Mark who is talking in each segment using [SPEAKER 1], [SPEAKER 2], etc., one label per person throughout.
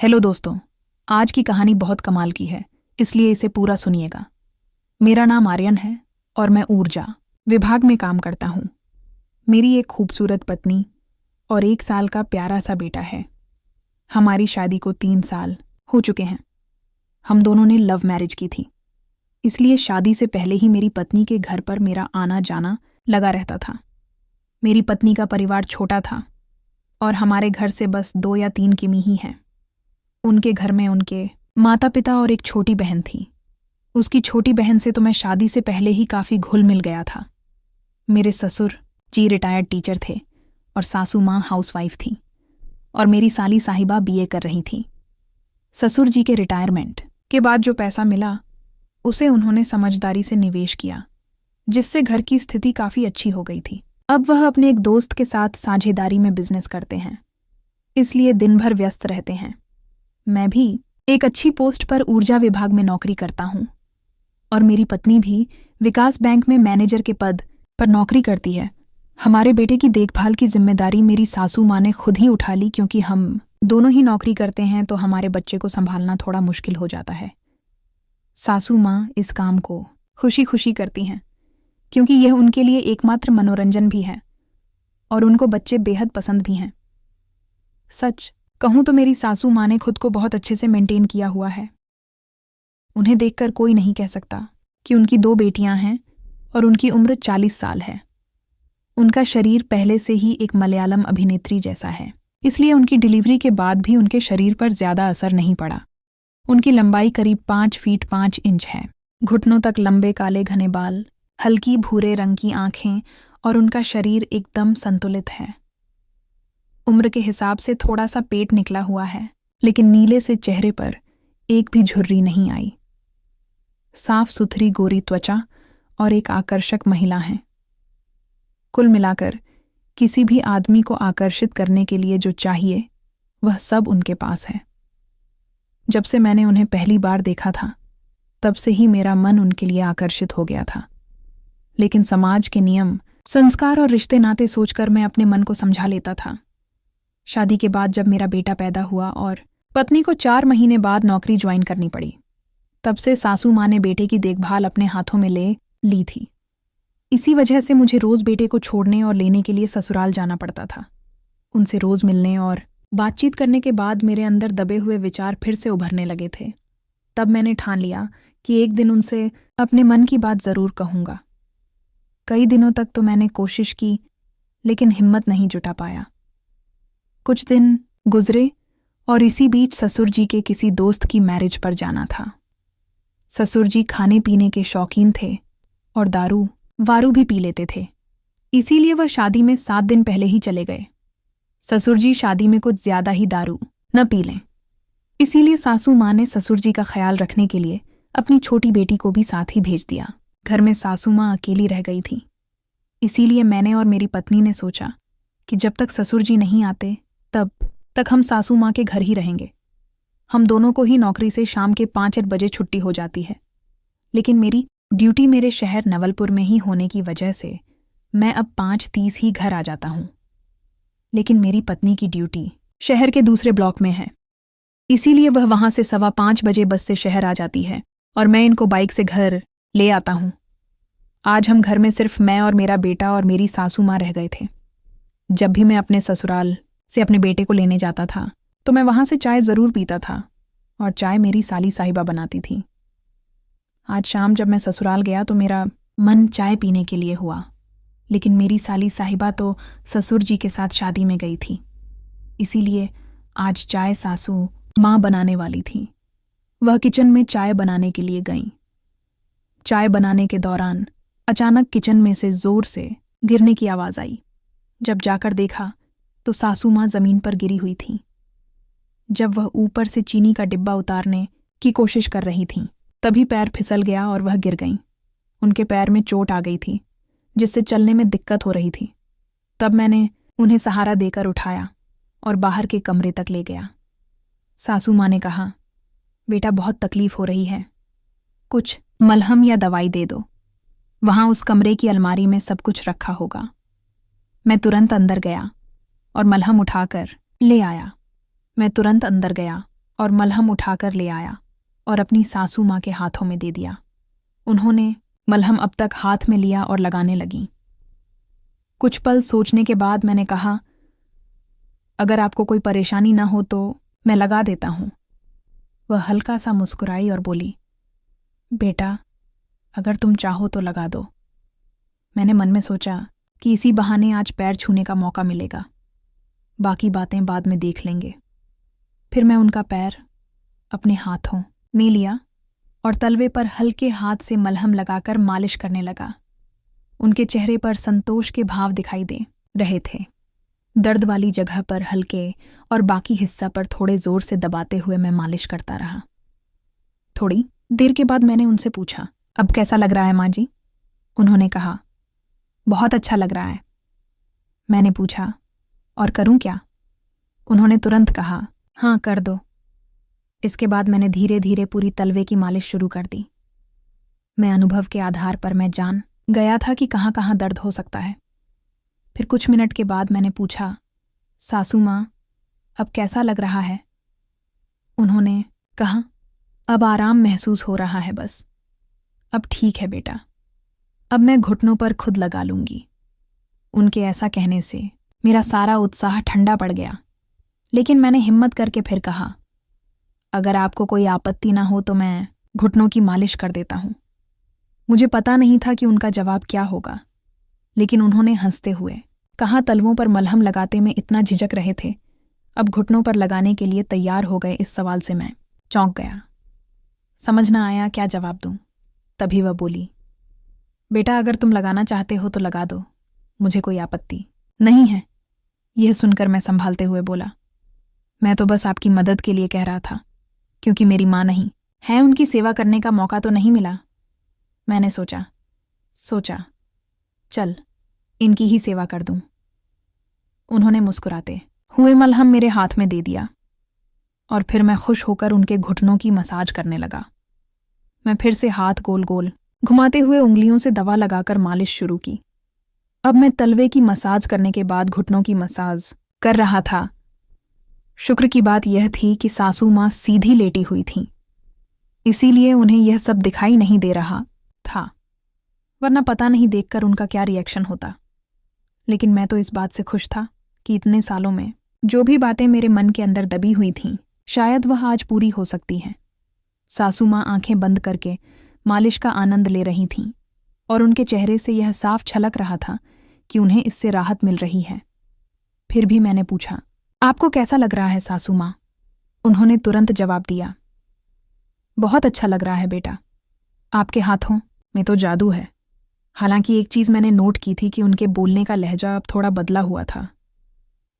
[SPEAKER 1] Hello दोस्तों, आज की कहानी बहुत कमाल की है, इसलिए इसे पूरा सुनिएगा। मेरा नाम आर्यन है और मैं ऊर्जा विभाग में काम करता हूँ। मेरी एक खूबसूरत पत्नी और 1 साल का प्यारा सा बेटा है। हमारी शादी को 3 साल हो चुके हैं। हम दोनों ने लव मैरिज की थी, इसलिए शादी से पहले ही मेरी पत्नी के घर पर मेरा आना जाना लगा रहता था। मेरी पत्नी का परिवार छोटा था और हमारे घर से बस 2 या 3 किमी ही हैं। उनके घर में उनके माता पिता और एक छोटी बहन थी। उसकी छोटी बहन से तो मैं शादी से पहले ही काफ़ी घुल मिल गया था। मेरे ससुर जी रिटायर्ड टीचर थे और सासू माँ हाउसवाइफ थी और मेरी साली साहिबा बीए कर रही थी। ससुर जी के रिटायरमेंट के बाद जो पैसा मिला उसे उन्होंने समझदारी से निवेश किया, जिससे घर की स्थिति काफ़ी अच्छी हो गई थी। अब वह अपने एक दोस्त के साथ साझेदारी में बिजनेस करते हैं, इसलिए दिन भर व्यस्त रहते हैं। मैं भी एक अच्छी पोस्ट पर ऊर्जा विभाग में नौकरी करता हूँ और मेरी पत्नी भी विकास बैंक में मैनेजर के पद पर नौकरी करती है। हमारे बेटे की देखभाल की जिम्मेदारी मेरी सासू माँ ने खुद ही उठा ली, क्योंकि हम दोनों ही नौकरी करते हैं तो हमारे बच्चे को संभालना थोड़ा मुश्किल हो जाता है। सासू माँ इस काम को खुशी खुशी करती हैं, क्योंकि यह उनके लिए एकमात्र मनोरंजन भी है और उनको बच्चे बेहद पसंद भी हैं। सच कहूं तो मेरी सासू माँ ने खुद को बहुत अच्छे से मेंटेन किया हुआ है। उन्हें देखकर कोई नहीं कह सकता कि उनकी 2 बेटियां हैं और उनकी उम्र 40 साल है। उनका शरीर पहले से ही एक मलयालम अभिनेत्री जैसा है, इसलिए उनकी डिलीवरी के बाद भी उनके शरीर पर ज्यादा असर नहीं पड़ा। उनकी लंबाई करीब 5 फीट 5 इंच है। घुटनों तक लंबे काले घने बाल, हल्की भूरे रंग की आंखें और उनका शरीर एकदम संतुलित है। उम्र के हिसाब से थोड़ा सा पेट निकला हुआ है, लेकिन नीले से चेहरे पर एक भी झुर्री नहीं आई। साफ सुथरी गोरी त्वचा और एक आकर्षक महिला हैं। कुल मिलाकर किसी भी आदमी को आकर्षित करने के लिए जो चाहिए वह सब उनके पास है। जब से मैंने उन्हें पहली बार देखा था तब से ही मेरा मन उनके लिए आकर्षित हो गया था, लेकिन समाज के नियम, संस्कार और रिश्ते नाते सोचकर मैं अपने मन को समझा लेता था। शादी के बाद जब मेरा बेटा पैदा हुआ और पत्नी को 4 महीने बाद नौकरी ज्वाइन करनी पड़ी, तब से सासू माँ ने बेटे की देखभाल अपने हाथों में ले ली थी। इसी वजह से मुझे रोज बेटे को छोड़ने और लेने के लिए ससुराल जाना पड़ता था। उनसे रोज मिलने और बातचीत करने के बाद मेरे अंदर दबे हुए विचार फिर से उभरने लगे थे। तब मैंने ठान लिया कि एक दिन उनसे अपने मन की बात जरूर कहूँगा। कई दिनों तक तो मैंने कोशिश की, लेकिन हिम्मत नहीं जुटा पाया। कुछ दिन गुजरे और इसी बीच ससुर जी के किसी दोस्त की मैरिज पर जाना था। ससुर जी खाने पीने के शौकीन थे और दारू वारू भी पी लेते थे, इसीलिए वह शादी में 7 दिन पहले ही चले गए। ससुर जी शादी में कुछ ज्यादा ही दारू न पी लें, इसीलिए सासू माँ ने ससुर जी का ख्याल रखने के लिए अपनी छोटी बेटी को भी साथ ही भेज दिया। घर में सासू माँ अकेली रह गई थी, इसीलिए मैंने और मेरी पत्नी ने सोचा कि जब तक ससुर जी नहीं आते तब तक हम सासू माँ के घर ही रहेंगे। हम दोनों को ही नौकरी से शाम के 5 बजे छुट्टी हो जाती है, लेकिन मेरी ड्यूटी मेरे शहर नवलपुर में ही होने की वजह से मैं अब 5:30 ही घर आ जाता हूँ। लेकिन मेरी पत्नी की ड्यूटी शहर के दूसरे ब्लॉक में है, इसीलिए वह वहां से 5:15 बजे बस से शहर आ जाती है और मैं इनको बाइक से घर ले आता हूँ। आज हम घर में सिर्फ मैं और मेरा बेटा और मेरी सासू माँ रह गए थे। जब भी मैं अपने ससुराल से अपने बेटे को लेने जाता था तो मैं वहां से चाय जरूर पीता था और चाय मेरी साली साहिबा बनाती थी। आज शाम जब मैं ससुराल गया तो मेरा मन चाय पीने के लिए हुआ, लेकिन मेरी साली साहिबा तो ससुर जी के साथ शादी में गई थी, इसीलिए आज चाय सासू माँ बनाने वाली थी। वह किचन में चाय बनाने के लिए गईं। चाय बनाने के दौरान अचानक किचन में से जोर से गिरने की आवाज आई। जब जाकर देखा तो सासू माँ जमीन पर गिरी हुई थी। जब वह ऊपर से चीनी का डिब्बा उतारने की कोशिश कर रही थीं, तभी पैर फिसल गया और वह गिर गईं। उनके पैर में चोट आ गई थी, जिससे चलने में दिक्कत हो रही थी। तब मैंने उन्हें सहारा देकर उठाया और बाहर के कमरे तक ले गया। सासू माँ ने कहा, बेटा बहुत तकलीफ हो रही है, कुछ मलहम या दवाई दे दो, वहां उस कमरे की अलमारी में सब कुछ रखा होगा। मैं तुरंत अंदर गया और मलहम उठाकर ले आया। मैं तुरंत अंदर गया और मलहम उठाकर ले आया और अपनी सासू माँ के हाथों में दे दिया। उन्होंने मलहम अब तक हाथ में लिया और लगाने लगी। कुछ पल सोचने के बाद मैंने कहा, अगर आपको कोई परेशानी ना हो तो मैं लगा देता हूं। वह हल्का सा मुस्कुराई और बोली, बेटा अगर तुम चाहो तो लगा दो। मैंने मन में सोचा कि इसी बहाने आज पैर छूने का मौका मिलेगा, बाकी बातें बाद में देख लेंगे। फिर मैं उनका पैर अपने हाथों में लिया और तलवे पर हल्के हाथ से मलहम लगाकर मालिश करने लगा। उनके चेहरे पर संतोष के भाव दिखाई दे रहे थे। दर्द वाली जगह पर हल्के और बाकी हिस्सा पर थोड़े जोर से दबाते हुए मैं मालिश करता रहा। थोड़ी देर के बाद मैंने उनसे पूछा, अब कैसा लग रहा है माँ जी? उन्होंने कहा, बहुत अच्छा लग रहा है। मैंने पूछा, और करूं क्या? उन्होंने तुरंत कहा, हाँ कर दो। इसके बाद मैंने धीरे धीरे पूरी तलवे की मालिश शुरू कर दी। मैं अनुभव के आधार पर मैं जान गया था कि कहाँ कहाँ दर्द हो सकता है। फिर कुछ मिनट के बाद मैंने पूछा, सासू माँ अब कैसा लग रहा है? उन्होंने कहा, अब आराम महसूस हो रहा है, बस अब ठीक है बेटा, अब मैं घुटनों पर खुद लगा लूंगी। उनके ऐसा कहने से मेरा सारा उत्साह ठंडा पड़ गया, लेकिन मैंने हिम्मत करके फिर कहा, अगर आपको कोई आपत्ति ना हो तो मैं घुटनों की मालिश कर देता हूं। मुझे पता नहीं था कि उनका जवाब क्या होगा, लेकिन उन्होंने हंसते हुए कहा, तलवों पर मलहम लगाते में इतना झिझक रहे थे, अब घुटनों पर लगाने के लिए तैयार हो गए। इस सवाल से मैं चौंक गया, समझ ना आया क्या जवाब दूं। तभी वह बोली, बेटा अगर तुम लगाना चाहते हो तो लगा दो, मुझे कोई आपत्ति नहीं है। यह सुनकर मैं संभालते हुए बोला, मैं तो बस आपकी मदद के लिए कह रहा था, क्योंकि मेरी माँ नहीं है, उनकी सेवा करने का मौका तो नहीं मिला। मैंने सोचा चल इनकी ही सेवा कर दूं। उन्होंने मुस्कुराते हुए मलहम मेरे हाथ में दे दिया और फिर मैं खुश होकर उनके घुटनों की मसाज करने लगा। मैं फिर से हाथ गोल गोल घुमाते हुए उंगलियों से दवा लगाकर मालिश शुरू की। अब मैं तलवे की मसाज करने के बाद घुटनों की मसाज कर रहा था। शुक्र की बात यह थी कि सासू माँ सीधी लेटी हुई थीं, इसीलिए उन्हें यह सब दिखाई नहीं दे रहा था, वरना पता नहीं देखकर उनका क्या रिएक्शन होता। लेकिन मैं तो इस बात से खुश था कि इतने सालों में जो भी बातें मेरे मन के अंदर दबी हुई थीं, शायद वह आज पूरी हो सकती हैं। सासू माँ आंखें बंद करके मालिश का आनंद ले रही थीं और उनके चेहरे से यह साफ छलक रहा था कि उन्हें इससे राहत मिल रही है। फिर भी मैंने पूछा, आपको कैसा लग रहा है सासू माँ? उन्होंने तुरंत जवाब दिया, बहुत अच्छा लग रहा है बेटा, आपके हाथों में तो जादू है। हालांकि एक चीज़ मैंने नोट की थी कि उनके बोलने का लहजा अब थोड़ा बदला हुआ था।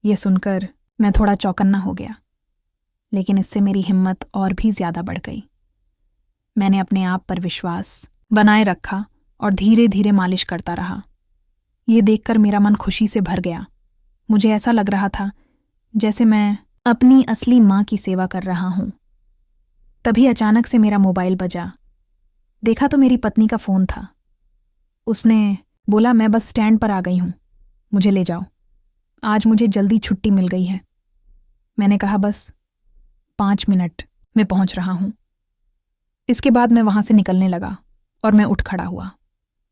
[SPEAKER 1] यह सुनकर मैं थोड़ा चौकन्ना हो गया, लेकिन इससे मेरी हिम्मत और भी ज्यादा बढ़ गई। मैंने अपने आप पर विश्वास बनाए रखा और धीरे धीरे मालिश करता रहा। यह देखकर मेरा मन खुशी से भर गया। मुझे ऐसा लग रहा था जैसे मैं अपनी असली माँ की सेवा कर रहा हूं। तभी अचानक से मेरा मोबाइल बजा। देखा तो मेरी पत्नी का फोन था। उसने बोला, मैं बस स्टैंड पर आ गई हूं, मुझे ले जाओ, आज मुझे जल्दी छुट्टी मिल गई है। मैंने कहा, बस 5 मिनट में पहुंच रहा हूं। इसके बाद मैं वहां से निकलने लगा और मैं उठ खड़ा हुआ।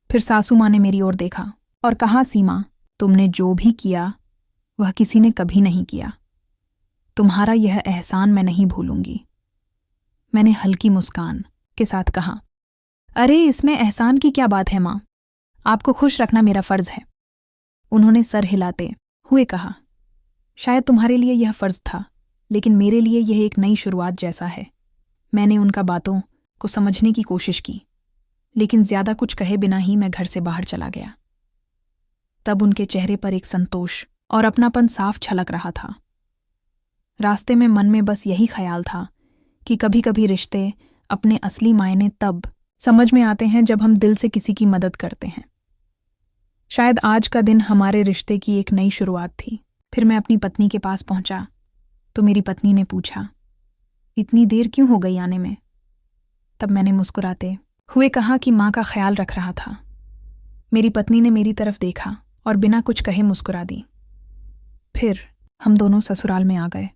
[SPEAKER 1] फिर सासू माँ ने मेरी ओर देखा और कहा, सीमा, तुमने जो भी किया वह किसी ने कभी नहीं किया। तुम्हारा यह एहसान मैं नहीं भूलूंगी। मैंने हल्की मुस्कान के साथ कहा, अरे इसमें एहसान की क्या बात है माँ, आपको खुश रखना मेरा फर्ज है। उन्होंने सर हिलाते हुए कहा, शायद तुम्हारे लिए यह फर्ज था, लेकिन मेरे लिए यह एक नई शुरुआत जैसा है। मैंने उनका बातों को समझने की कोशिश की, लेकिन ज्यादा कुछ कहे बिना ही मैं घर से बाहर चला गया। तब उनके चेहरे पर एक संतोष और अपनापन साफ छलक रहा था। रास्ते में मन में बस यही ख्याल था कि कभी कभी रिश्ते अपने असली मायने तब समझ में आते हैं जब हम दिल से किसी की मदद करते हैं। शायद आज का दिन हमारे रिश्ते की एक नई शुरुआत थी। फिर मैं अपनी पत्नी के पास पहुंचा तो मेरी पत्नी ने पूछा, इतनी देर क्यों हो गई आने में? तब मैंने मुस्कुराते हुए कहा कि माँ का ख्याल रख रहा था। मेरी पत्नी ने मेरी तरफ देखा और बिना कुछ कहे मुस्कुरा दी। फिर हम दोनों ससुराल में आ गए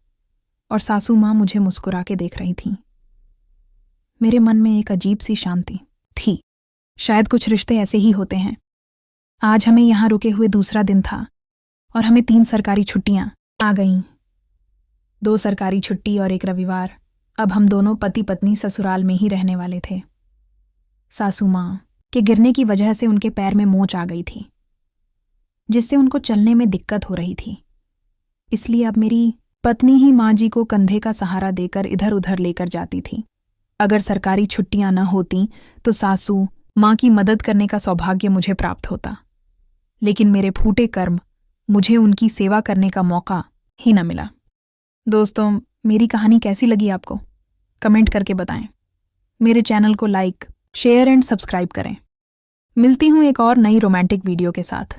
[SPEAKER 1] और सासू माँ मुझे मुस्कुरा के देख रही थीं। मेरे मन में एक अजीब सी शांति थी। शायद कुछ रिश्ते ऐसे ही होते हैं। आज हमें यहाँ रुके हुए दूसरा दिन था और हमें 3 सरकारी छुट्टियां आ गईं। 2 सरकारी छुट्टी और 1 रविवार। अब हम दोनों पति पत्नी ससुराल में ही रहने वाले थे। सासू माँ के गिरने की वजह से उनके पैर में मोच आ गई थी, जिससे उनको चलने में दिक्कत हो रही थी। इसलिए अब मेरी पत्नी ही माँ जी को कंधे का सहारा देकर इधर उधर लेकर जाती थी। अगर सरकारी छुट्टियां न होती तो सासू माँ की मदद करने का सौभाग्य मुझे प्राप्त होता, लेकिन मेरे फूटे कर्म मुझे उनकी सेवा करने का मौका ही न मिला। दोस्तों, मेरी कहानी कैसी लगी आपको? कमेंट करके बताएं। मेरे चैनल को लाइक, शेयर एंड सब्सक्राइब करें। मिलती हूँ एक और नई रोमांटिक वीडियो के साथ।